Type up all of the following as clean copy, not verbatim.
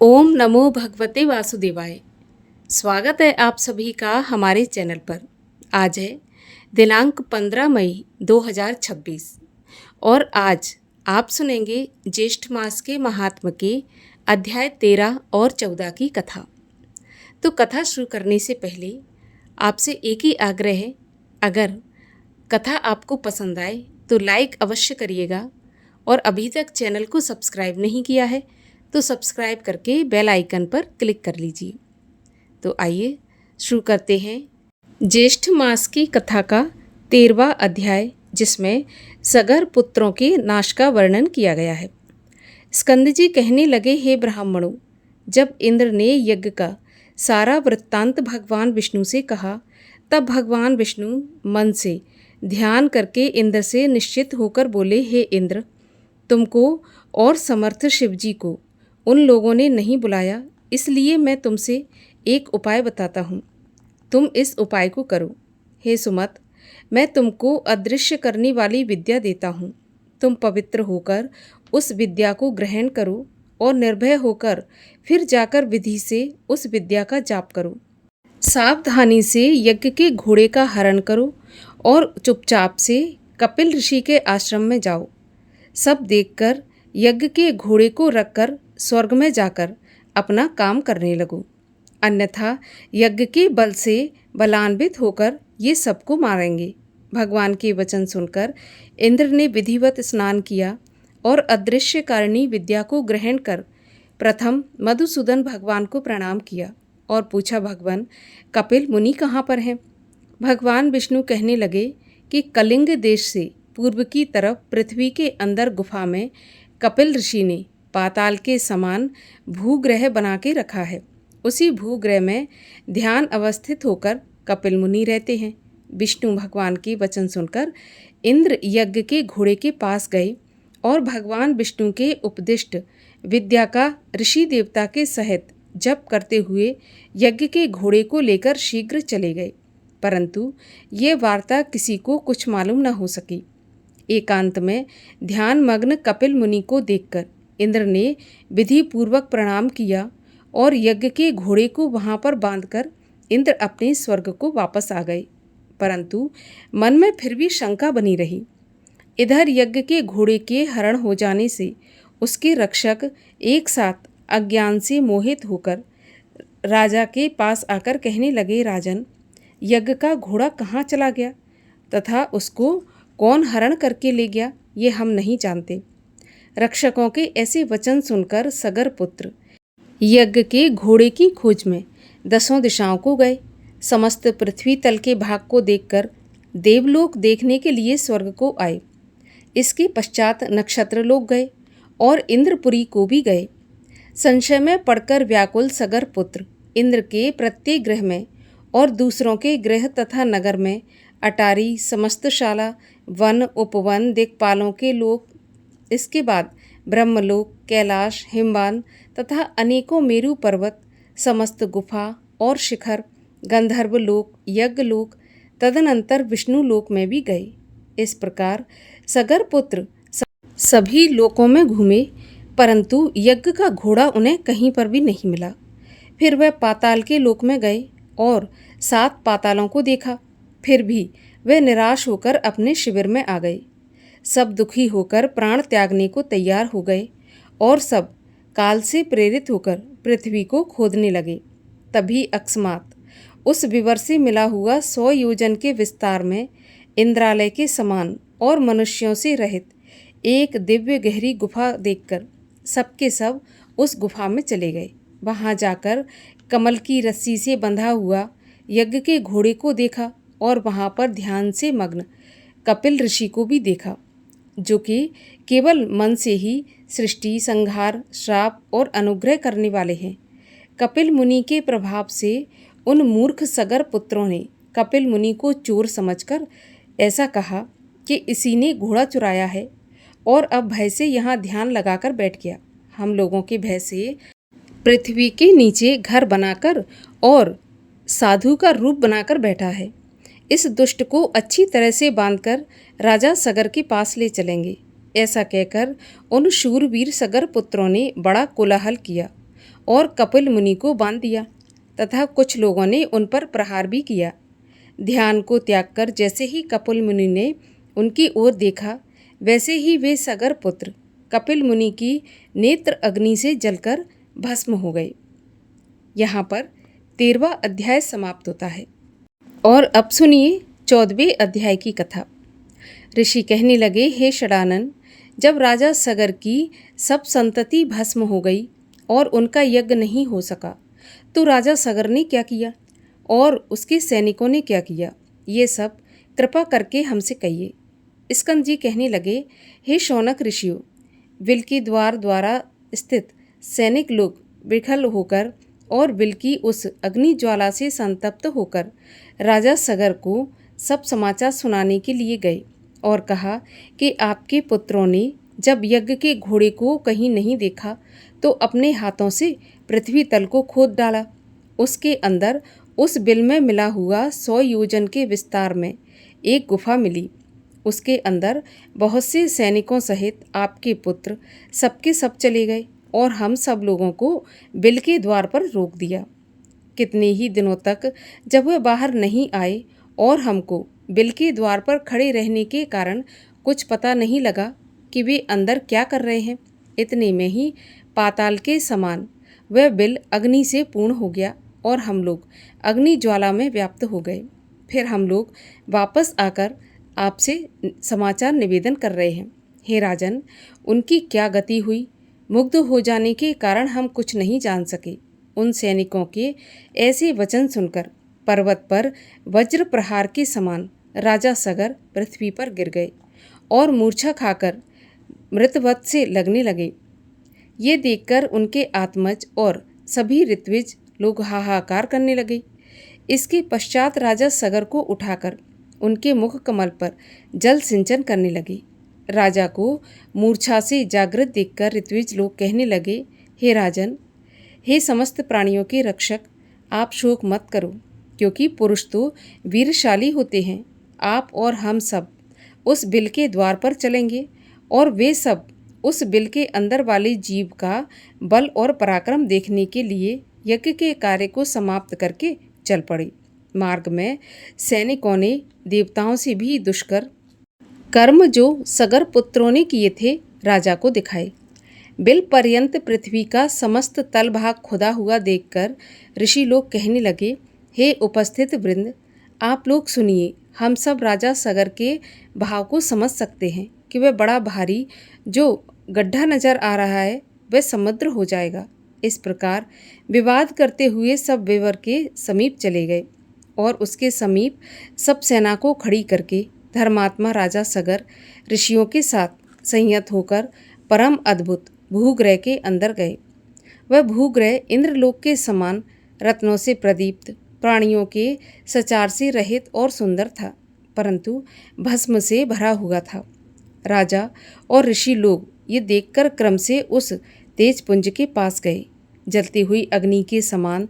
ओम नमो भगवते वासुदेवाय। स्वागत है आप सभी का हमारे चैनल पर। आज है दिनांक 15 मई 2026 और आज आप सुनेंगे ज्येष्ठ मास के महात्म के अध्याय 13 और 14 की कथा। तो कथा शुरू करने से पहले आपसे एक ही आग्रह है, अगर कथा आपको पसंद आए तो लाइक अवश्य करिएगा और अभी तक चैनल को सब्सक्राइब नहीं किया है तो सब्सक्राइब करके बेल आइकन पर क्लिक कर लीजिए। तो आइए शुरू करते हैं ज्येष्ठ मास की कथा का 13वां अध्याय, जिसमें सगर पुत्रों के नाश का वर्णन किया गया है। स्कंद जी कहने लगे, हे ब्राह्मणों, जब इंद्र ने यज्ञ का सारा वृत्तांत भगवान विष्णु से कहा, तब भगवान विष्णु मन से ध्यान करके इंद्र से निश्चित होकर बोले, हे इंद्र, तुमको और समर्थ शिवजी को उन लोगों ने नहीं बुलाया, इसलिए मैं तुमसे एक उपाय बताता हूँ, तुम इस उपाय को करो। हे सुमत, मैं तुमको अदृश्य करने वाली विद्या देता हूँ, तुम पवित्र होकर उस विद्या को ग्रहण करो और निर्भय होकर फिर जाकर विधि से उस विद्या का जाप करो। सावधानी से यज्ञ के घोड़े का हरण करो और चुपचाप से कपिल ऋषि के आश्रम में जाओ। सब देखकर यज्ञ के घोड़े को रखकर स्वर्ग में जाकर अपना काम करने लगो, अन्यथा यज्ञ के बल से बलान्वित होकर ये सबको मारेंगे। भगवान के वचन सुनकर इंद्र ने विधिवत स्नान किया और अदृश्य कारिणी विद्या को ग्रहण कर प्रथम मधुसूदन भगवान को प्रणाम किया और पूछा, भगवान कपिल मुनि कहाँ पर हैं? भगवान विष्णु कहने लगे कि कलिंग देश से पूर्व की तरफ पृथ्वी के अंदर गुफा में कपिल ऋषि ने पाताल के समान भूग्रह बना के रखा है। उसी भूग्रह में ध्यान अवस्थित होकर कपिल मुनि रहते हैं। विष्णु भगवान के वचन सुनकर इंद्र यज्ञ के घोड़े के पास गए और भगवान विष्णु के उपदिष्ट विद्या का ऋषि देवता के सहित जप करते हुए यज्ञ के घोड़े को लेकर शीघ्र चले गए, परंतु ये वार्ता किसी को कुछ मालूम न हो सकी। एकांत में ध्यान मग्न कपिल मुनि को देखकर इंद्र ने विधि पूर्वक प्रणाम किया और यज्ञ के घोड़े को वहां पर बांधकर इंद्र अपने स्वर्ग को वापस आ गए, परंतु मन में फिर भी शंका बनी रही। इधर यज्ञ के घोड़े के हरण हो जाने से उसके रक्षक एक साथ अज्ञान से मोहित होकर राजा के पास आकर कहने लगे, राजन, यज्ञ का घोड़ा कहाँ चला गया तथा उसको कौन हरण करके ले गया, ये हम नहीं जानते। रक्षकों के ऐसे वचन सुनकर सगर पुत्र यज्ञ के घोड़े की खोज में 10 दिशाओं को गए। समस्त पृथ्वी तल के भाग को देखकर देवलोक देखने के लिए स्वर्ग को आए। इसके पश्चात नक्षत्र लोक गए और इंद्रपुरी को भी गए। संशय में पड़कर व्याकुल सगर पुत्र इंद्र के प्रत्येक ग्रह में और दूसरों के गृह तथा नगर में अटारी, समस्तशाला, वन, उपवन, दिक्पालों के लोक, इसके बाद ब्रह्मलोक, कैलाश, हिमवान तथा अनेकों मेरु पर्वत, समस्त गुफा और शिखर, गंधर्व लोक, यज्ञ लोक, तदनंतर विष्णु लोक में भी गए। इस प्रकार सगर पुत्र सभी लोकों में घूमे, परंतु यज्ञ का घोड़ा उन्हें कहीं पर भी नहीं मिला। फिर वह पाताल के लोक में गए और 7 पातालों को देखा, फिर भी वे निराश होकर अपने शिविर में आ गए। सब दुखी होकर प्राण त्यागने को तैयार हो गए और सब काल से प्रेरित होकर पृथ्वी को खोदने लगे। तभी अकस्मात उस विवर से मिला हुआ 100 योजन के विस्तार में इंद्रालय के समान और मनुष्यों से रहित एक दिव्य गहरी गुफा देखकर सबके सब उस गुफा में चले गए। वहां जाकर कमल की रस्सी से बंधा हुआ यज्ञ के घोड़े को देखा और वहां पर ध्यान से मग्न कपिल ऋषि को भी देखा, जो कि केवल मन से ही सृष्टि, संहार, श्राप और अनुग्रह करने वाले हैं। कपिल मुनि के प्रभाव से उन मूर्ख सगर पुत्रों ने कपिल मुनि को चोर समझकर ऐसा कहा कि इसी ने घोड़ा चुराया है और अब भय से यहाँ ध्यान लगाकर बैठ गया। हम लोगों के भय से पृथ्वी के नीचे घर बनाकर और साधु का रूप बनाकर बैठा है। इस दुष्ट को अच्छी तरह से बांधकर राजा सगर के पास ले चलेंगे। ऐसा कहकर उन शूरवीर सगर पुत्रों ने बड़ा कोलाहल किया और कपिल मुनि को बांध दिया तथा कुछ लोगों ने उन पर प्रहार भी किया। ध्यान को त्याग कर जैसे ही कपिल मुनि ने उनकी ओर देखा, वैसे ही वे सगर पुत्र कपिल मुनि की नेत्र अग्नि से जलकर भस्म हो गए। यहाँ पर 13वां अध्याय समाप्त होता है। और अब सुनिए 14वें अध्याय की कथा। ऋषि कहने लगे, हे षडानन, जब राजा सगर की सब संतति भस्म हो गई और उनका यज्ञ नहीं हो सका, तो राजा सगर ने क्या किया और उसके सैनिकों ने क्या किया, ये सब कृपा करके हमसे कहिए। स्कंद जी कहने लगे, हे शौनक ऋषियों, विल के द्वार द्वारा स्थित सैनिक लोग विफल होकर और विल की उस अग्नि ज्वाला से संतप्त होकर राजा सगर को सब समाचार सुनाने के लिए गए और कहा कि आपके पुत्रों ने जब यज्ञ के घोड़े को कहीं नहीं देखा तो अपने हाथों से पृथ्वी तल को खोद डाला। उसके अंदर उस बिल में मिला हुआ 100 योजन के विस्तार में एक गुफा मिली। उसके अंदर बहुत से सैनिकों सहित आपके पुत्र सबके सब चले गए और हम सब लोगों को बिल के द्वार पर रोक दिया। कितने ही दिनों तक जब वह बाहर नहीं आए और हमको बिल के द्वार पर खड़े रहने के कारण कुछ पता नहीं लगा कि वे अंदर क्या कर रहे हैं। इतने में ही पाताल के समान वह बिल अग्नि से पूर्ण हो गया और हम लोग अग्नि ज्वाला में व्याप्त हो गए। फिर हम लोग वापस आकर आपसे समाचार निवेदन कर रहे हैं। हे राजन, उनकी क्या गति हुई? मुग्ध हो जाने के कारण हम कुछ नहीं जान सके। उन सैनिकों के ऐसे वचन सुनकर पर्वत पर वज्र प्रहार के समान राजा सगर पृथ्वी पर गिर गए और मूर्छा खाकर मृतवत से लगने लगे। ये देखकर उनके आत्मज और सभी ऋत्विज लोग हाहाकार करने लगे। इसके पश्चात राजा सगर को उठाकर उनके मुख कमल पर जल सिंचन करने लगे। राजा को मूर्छा से जागृत देखकर ऋत्विज लोग कहने लगे, हे राजन, हे समस्त प्राणियों के रक्षक, आप शोक मत करो, क्योंकि पुरुष तो वीरशाली होते हैं। आप और हम सब उस बिल के द्वार पर चलेंगे और वे सब उस बिल के अंदर वाले जीव का बल और पराक्रम देखने के लिए यज्ञ के कार्य को समाप्त करके चल पड़े। मार्ग में सैनिकों ने देवताओं से भी दुष्कर कर्म जो सगर पुत्रों ने किए थे राजा को दिखाए। बिल पर्यंत पृथ्वी का समस्त तल भाग खुदा हुआ देखकर ऋषि लोग कहने लगे, हे उपस्थित वृंद, आप लोग सुनिए। हम सब राजा सगर के भाव को समझ सकते हैं कि वह बड़ा भारी जो गड्ढा नजर आ रहा है वह समुद्र हो जाएगा। इस प्रकार विवाद करते हुए सब विवर के समीप चले गए और उसके समीप सब सेना को खड़ी करके धर्मात्मा राजा सगर ऋषियों के साथ संयत होकर परम अद्भुत भूग्रह के अंदर गए। वह भूग्रह इंद्रलोक के समान रत्नों से प्रदीप्त, प्राणियों के सचार से रहित और सुंदर था, परंतु भस्म से भरा हुआ था। राजा और ऋषि लोग ये देखकर क्रम से उस तेज पुंज के पास गए। जलती हुई अग्नि के समान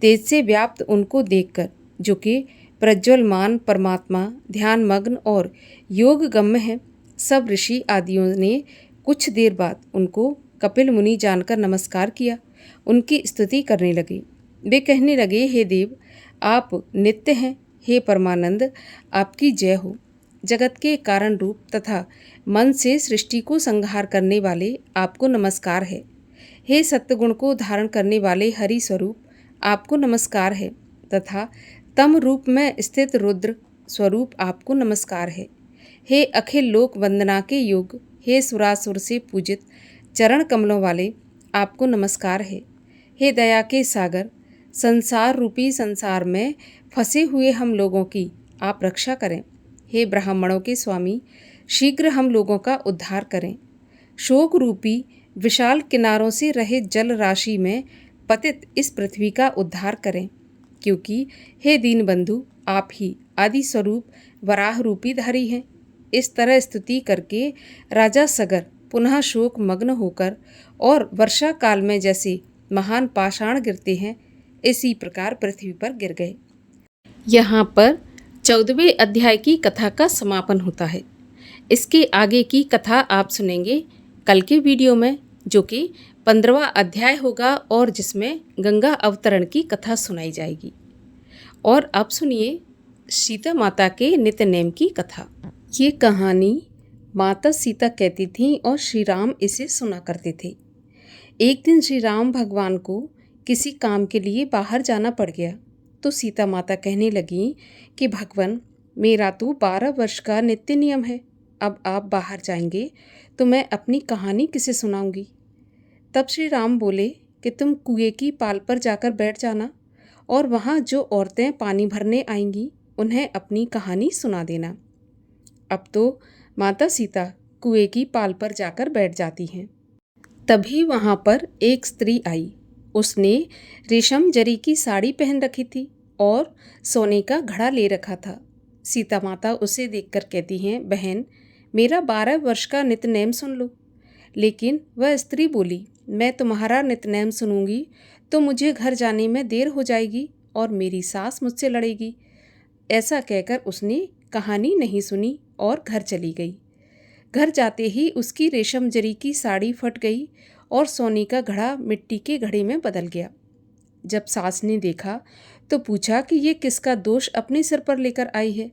तेज से व्याप्त उनको देखकर, जो कि प्रज्वलमान परमात्मा ध्यानमग्न और योग गम्य है, सब ऋषि आदियों ने कुछ देर बाद उनको कपिल मुनि जानकर नमस्कार किया, उनकी स्तुति करने लगे। वे कहने लगे, हे देव, आप नित्य हैं। हे परमानंद, आपकी जय हो। जगत के कारण रूप तथा मन से सृष्टि को संहार करने वाले आपको नमस्कार है। हे सत्वगुण को धारण करने वाले हरि स्वरूप, आपको नमस्कार है तथा तम रूप में स्थित रुद्र स्वरूप आपको नमस्कार है। हे अखिल लोक वंदना के योग, हे सुरासुर से पूजित चरण कमलों वाले, आपको नमस्कार है। हे दया के सागर, संसार रूपी संसार में फंसे हुए हम लोगों की आप रक्षा करें। हे ब्राह्मणों के स्वामी, शीघ्र हम लोगों का उद्धार करें। शोक रूपी विशाल किनारों से रहित जल राशि में पतित इस पृथ्वी का उद्धार करें, क्योंकि हे दीनबंधु, आप ही आदि स्वरूप वराह रूपी धारी हैं। इस तरह स्तुति करके राजा सगर पुनः शोक मग्न होकर और वर्षा काल में जैसे महान पाषाण गिरते हैं, इसी प्रकार पृथ्वी पर गिर गए। यहाँ पर 14वें अध्याय की कथा का समापन होता है। इसके आगे की कथा आप सुनेंगे कल के वीडियो में, जो कि 15वां अध्याय होगा और जिसमें गंगा अवतरण की कथा सुनाई जाएगी। और अब सुनिए सीता माता के नित्य नेम की कथा। ये कहानी माता सीता कहती थीं और श्री राम इसे सुना करते थे। एक दिन श्री राम भगवान को किसी काम के लिए बाहर जाना पड़ गया तो सीता माता कहने लगी कि भगवान, मेरा तो 12 वर्ष का नित्य नियम है, अब आप बाहर जाएंगे तो मैं अपनी कहानी किसे सुनाऊंगी। तब श्री राम बोले कि तुम कुएं की पाल पर जाकर बैठ जाना और वहाँ जो औरतें पानी भरने आएंगी उन्हें अपनी कहानी सुना देना। अब तो माता सीता कुएं की पाल पर जाकर बैठ जाती हैं। तभी वहाँ पर एक स्त्री आई। उसने रेशम जरी की साड़ी पहन रखी थी और सोने का घड़ा ले रखा था। सीता माता उसे देखकर कहती हैं, बहन, मेरा 12 वर्ष का नित्यनेम सुन लो। लेकिन वह स्त्री बोली, मैं तुम्हारा नित्यनेम सुनूंगी तो मुझे घर जाने में देर हो जाएगी और मेरी सास मुझसे लड़ेगी। ऐसा कहकर उसने कहानी नहीं सुनी और घर चली गई। घर जाते ही उसकी रेशम जरी की साड़ी फट गई और सोने का घड़ा मिट्टी के घड़े में बदल गया। जब सास ने देखा तो पूछा कि ये किसका दोष अपने सिर पर लेकर आई है।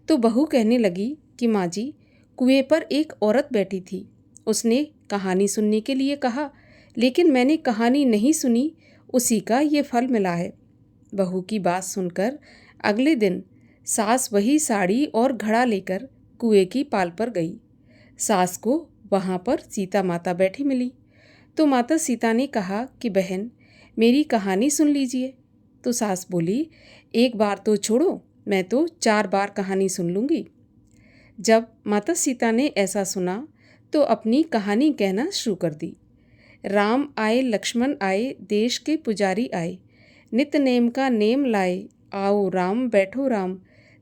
तो बहू कहने लगी कि माँ जी, कुएं पर एक औरत बैठी थी। उसने कहानी सुनने के लिए कहा, लेकिन मैंने कहानी नहीं सुनी, उसी का ये फल मिला है। बहू की बात सुनकर अगले दिन सास वही साड़ी और घड़ा लेकर कुएं की पाल पर गई। सास को वहाँ पर सीता माता बैठी मिली तो माता सीता ने कहा कि बहन, मेरी कहानी सुन लीजिए। तो सास बोली, एक बार तो छोड़ो, मैं तो 4 बार कहानी सुन लूँगी। जब माता सीता ने ऐसा सुना तो अपनी कहानी कहना शुरू कर दी। राम आए, लक्ष्मण आए, देश के पुजारी आए, नित नेम का नेम लाए, आओ राम बैठो राम,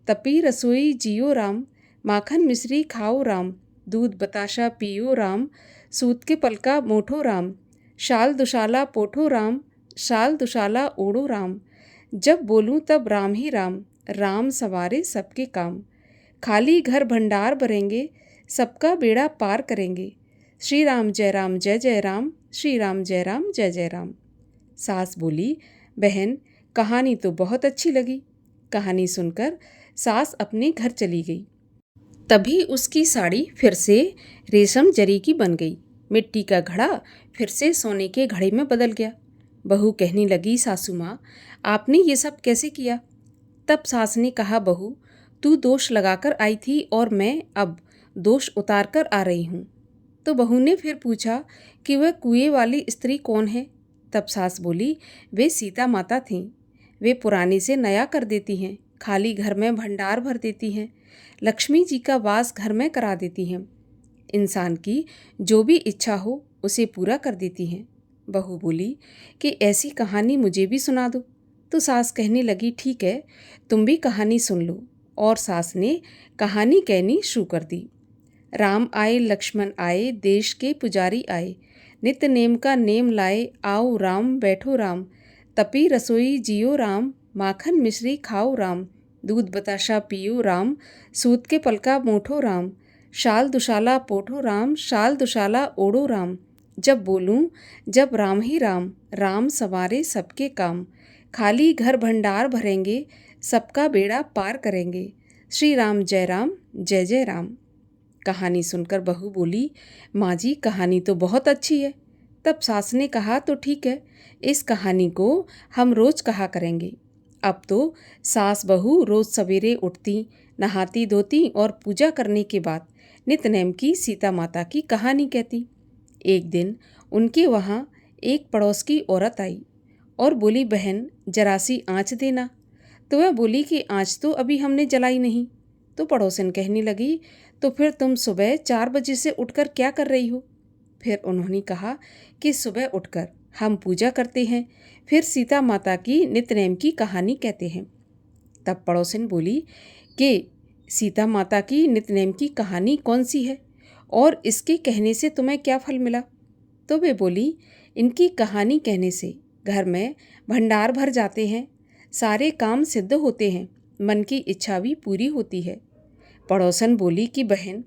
तपी रसोई जियो राम, माखन मिश्री खाओ राम, दूध बताशा पियो राम, सूत के पलका मोठो राम, शाल दुशाला पोठो राम, शाल दुशाला ओढ़ो राम, जब बोलूं तब राम ही राम, राम सवारे सबके काम, खाली घर भंडार भरेंगे, सबका बेड़ा पार करेंगे, श्री राम जय जय राम, श्री राम जय जय राम। सास बोली, बहन, कहानी तो बहुत अच्छी लगी। कहानी सुनकर सास अपने घर चली गई। तभी उसकी साड़ी फिर से रेशम जरी की बन गई, मिट्टी का घड़ा फिर से सोने के घड़े में बदल गया। बहू कहने लगी, सासू माँ, आपने ये सब कैसे किया? तब सास ने कहा, बहू, तू दोष लगाकर आई थी और मैं अब दोष उतार कर आ रही हूँ। तो बहू ने फिर पूछा कि वह कुएं वाली स्त्री कौन है? तब सास बोली, वे सीता माता थीं। वे पुराने से नया कर देती हैं, खाली घर में भंडार भर देती हैं, लक्ष्मी जी का वास घर में करा देती हैं, इंसान की जो भी इच्छा हो उसे पूरा कर देती हैं। बहू बोली कि ऐसी कहानी मुझे भी सुना दो। तो सास कहने लगी, ठीक है, तुम भी कहानी सुन लो। और सास ने कहानी कहनी शुरू कर दी। राम आए, लक्ष्मण आए, देश के पुजारी आए, नित्य नेम का नेम लाए, आओ राम बैठो राम, तपी रसोई जियो राम, माखन मिश्री खाओ राम, दूध बताशा पियो राम, सूत के पलका मोठो राम, शाल दुशाला पोठो राम, शाल दुशाला ओढ़ो राम, जब बोलूं जब राम ही राम, राम सवारे सबके काम, खाली घर भंडार भरेंगे, सबका बेड़ा पार करेंगे, श्री राम जय जय राम। कहानी सुनकर बहू बोली, माँ जी, कहानी तो बहुत अच्छी है। तब सास ने कहा, तो ठीक है, इस कहानी को हम रोज कहा करेंगे। अब तो सास बहू रोज सवेरे उठती, नहाती धोती और पूजा करने के बाद नित्यनेम की सीता माता की कहानी कहती। एक दिन उनके वहाँ एक पड़ोस की औरत आई और बोली, बहन, जरा सी आँच देना। तो वह बोली कि आँच तो अभी हमने जलाई नहीं। तो पड़ोसन कहने लगी, तो फिर तुम सुबह 4 बजे से उठकर क्या कर रही हो? फिर उन्होंने कहा कि सुबह उठकर हम पूजा करते हैं, फिर सीता माता की नित्यनेम की कहानी कहते हैं। तब पड़ोसन बोली कि सीता माता की नित्यनेम की कहानी कौन सी है और इसके कहने से तुम्हें क्या फल मिला? तो वे बोली, इनकी कहानी कहने से घर में भंडार भर जाते हैं, सारे काम सिद्ध होते हैं, मन की इच्छा भी पूरी होती है। पड़ोसन बोली कि बहन,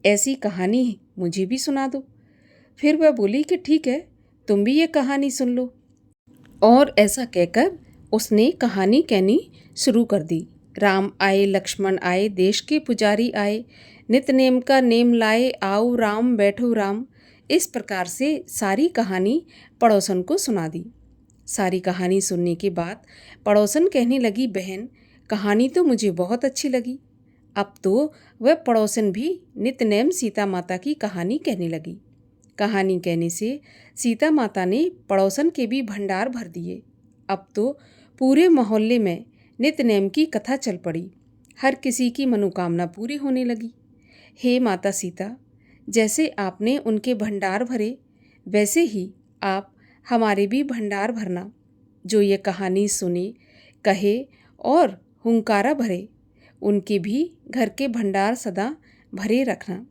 ऐसी कहानी मुझे भी सुना दो। फिर वह बोली कि ठीक है, तुम भी ये कहानी सुन लो। और ऐसा कहकर उसने कहानी कहनी शुरू कर दी। राम आए लक्ष्मण आए, देश के पुजारी आए, नित नेम का नेम लाए, आओ राम बैठो राम। इस प्रकार से सारी कहानी पड़ोसन को सुना दी। सारी कहानी सुनने के बाद पड़ोसन कहने लगी, बहन कहानी तो मुझे बहुत अच्छी लगी। अब तो वह पड़ोसन भी नितनेम सीता माता की कहानी कहने लगी। कहानी कहने से सीता माता ने पड़ोसन के भी भंडार भर दिए। अब तो पूरे मोहल्ले में नितनेम की कथा चल पड़ी। हर किसी की मनोकामना पूरी होने लगी। हे माता सीता, जैसे आपने उनके भंडार भरे, वैसे ही आप हमारे भी भंडार भरना। जो ये कहानी सुने, कहे और हुंकारा भरे, उनके भी घर के भंडार सदा भरे रखना।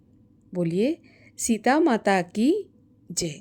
बोलिए सीता माता की जय।